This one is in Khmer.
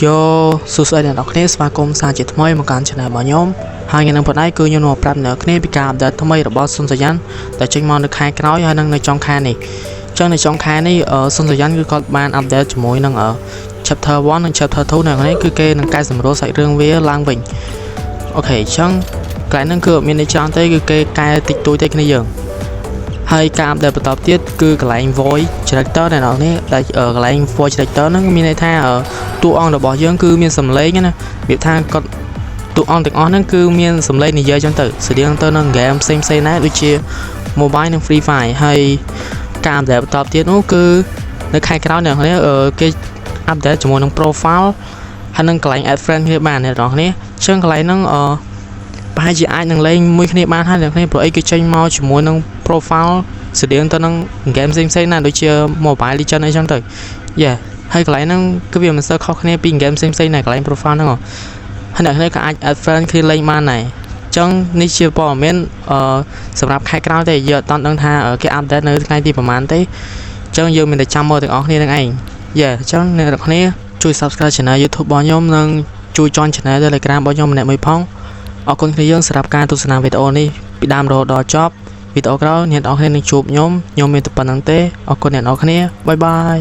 Yo, susu dan oknis vakum saja temoy makan channel banyom. Hanya nang pernah aku nyono pram nang oknis bika update temoy robot sunsayan. Dan ceng mau nak khai krau ya nang trong khai ni. Trong trong khai ni sunsayan គឺគាត់បាន update ជាមួយនឹង chapter 1 និង chapter 2 នៅនេះគឺគេនឹងកែសម្រួលសាច់រឿងវាឡើងវិញ អូខេអញ្ចឹងកន្លែងហ្នឹងគឺអត់មានន័យច្រើនទេគឺគេកែតិចតួចតែគ្នាយើងហើយការដែលបន្តទៀតគឺកន្លែង voice character នៅនេះដែលកន្លែង voice character ហ្នឹងមានន័យថាតួអង្គរបស់យើងគឺមានសម្លេងណាវាថាគាត់តួអង្គទាំងអស់ហ្នឹងគឺមានសម្លេងនិយាយចឹងទៅស្តៀងទៅនឹង game ផ្សេងៗដែរដូចជា mobile និង free fire ហើយការដែលបន្តទៀតនោះគឺនៅខែក្រោយនេះគេ update ជាមួយនឹង profile ហើយនឹងកន្លែង add friend គ្នាបានអ្នកនរគ្នាអញ្ចឹងកន្លែងហ្នឹងប្រហែលជាអាចនឹងលេងមួយគ្នាបានហើយអ្នកគ្នាព្រោះអីគេចេញមកជាមួយនឹង profile ស្តៀងទៅនឹង game ផ្សេងៗណាដូចជា mobile legend អីចឹងទៅហើយកន្លែងហ្នឹងគឺវាមិនសូវខុសគ្នាពី game ផ្សេងៗណាកន្លែង profile ហ្នឹងហើយអ្នកគ្នាក៏អាច add friend គ្នាលេងបានដែរអញ្ចឹងនេះជាព័ត៌មានសម្រាប់ខែក្រោយទេយើងអត់ដឹងថាគេ update នៅថ្ងៃទីប្រហែលទេអញ្ចឹងយើងមានតែចាំមើលទាំងអស់គ្នានឹងឯងអញ្ចឹងអ្នកនរគ្នាជួយ subscribe channel YouTube របស់ខ្ញុំនិងជួយ join channel Telegram របស់ខ្ញុំម្នាក់មួយផងអរគុណគ្នាយើងសម្រាប់ការទស្សនាវីដេអូនេះពីដើមរហូតដល់ចប់វីដេអូក្រោយអ្នកនរគ្នានឹងជួបខ្ញុំមានតែប៉ុណ្្នឹងទេអរគុណអ្នកនរគ្នាបាយបាយ